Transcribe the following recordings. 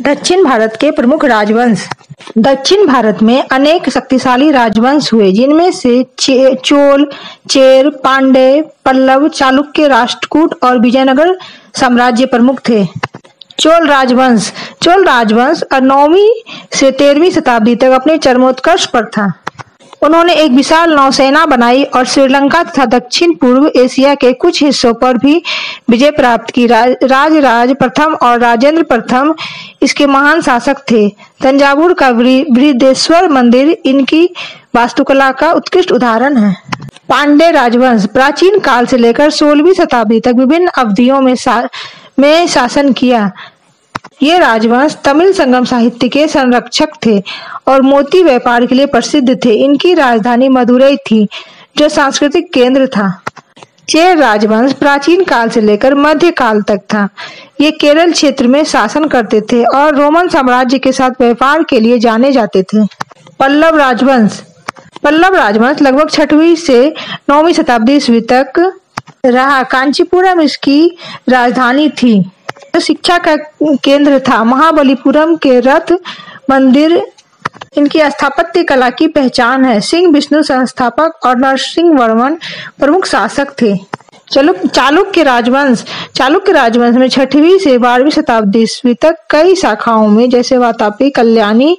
दक्षिण भारत के प्रमुख राजवंश। दक्षिण भारत में अनेक शक्तिशाली राजवंश हुए, जिनमें से चोल, चेर, पांड्य, पल्लव, चालुक्य, राष्ट्रकूट और विजयनगर साम्राज्य प्रमुख थे। चोल राजवंश 9वीं से 13वीं शताब्दी तक अपने चरमोत्कर्ष पर था। उन्होंने एक विशाल नौसेना बनाई और श्रीलंका तथा दक्षिण पूर्व एशिया के कुछ हिस्सों पर भी विजय प्राप्त की। राजराज प्रथम और राजेंद्र प्रथम इसके महान शासक थे। तंजावुर का बृहदेश्वर मंदिर इनकी वास्तुकला का उत्कृष्ट उदाहरण है। पांड्य राजवंश प्राचीन काल से लेकर 16वीं शताब्दी तक विभिन्न अवधियों में शासन किया। ये राजवंश तमिल संगम साहित्य के संरक्षक थे और मोती व्यापार के लिए प्रसिद्ध थे। इनकी राजधानी मदुरई थी, जो सांस्कृतिक केंद्र था। चेर राजवंश प्राचीन काल से लेकर मध्य काल तक था। ये केरल क्षेत्र में शासन करते थे और रोमन साम्राज्य के साथ व्यापार के लिए जाने जाते थे। पल्लव राजवंश लगभग 6वीं से 9वीं शताब्दी ईस्वी तक रहा। कांचीपुरम इसकी राजधानी थी, जो शिक्षा का केंद्र था। महाबलीपुरम के रथ मंदिर इनकी स्थापत्य कला की पहचान है। सिंह विष्णु संस्थापक और नरसिंह वर्मन प्रमुख शासक थे। चालुक्य राजवंश में 6वीं से 12वीं शताब्दी ईस्वी तक कई शाखाओं में, जैसे वातापी, कल्याणी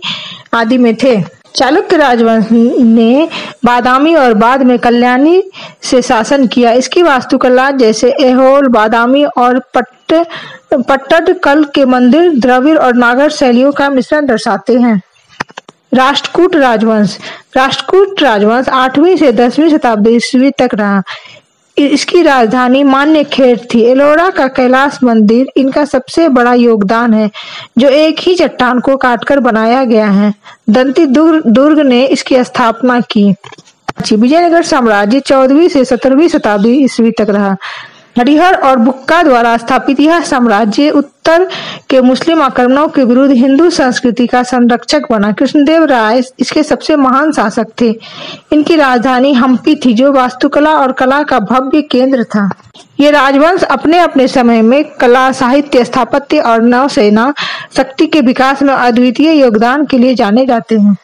आदि में थे। चालुक्य राजवंश ने बादामी और बाद में कल्याणी से शासन किया। इसकी वास्तुकला, जैसे ऐहोल, बादामी और पट्टडकल के मंदिर, द्रविड़ और नागर शैलियों का मिश्रण दर्शाते हैं। राष्ट्रकूट राजवंश 8वीं से 10वीं शताब्दी ईस्वी तक रहा। इसकी राजधानी मान्यखेड़ थी। एलोरा का कैलाश मंदिर इनका सबसे बड़ा योगदान है, जो एक ही चट्टान को काटकर बनाया गया है। दंती दुर्ग ने इसकी स्थापना की। विजयनगर साम्राज्य 14वीं से 17वीं शताब्दी ईस्वी तक रहा। हरिहर और बुक्का द्वारा स्थापित यह साम्राज्य उत्तर के मुस्लिम आक्रमणों के विरुद्ध हिंदू संस्कृति का संरक्षक बना। कृष्णदेव राय इसके सबसे महान शासक थे। इनकी राजधानी हम्पी थी, जो वास्तुकला और कला का भव्य केंद्र था। ये राजवंश अपने अपने समय में कला, साहित्य, स्थापत्य और नौसेना शक्ति के विकास में अद्वितीय योगदान के लिए जाने जाते हैं।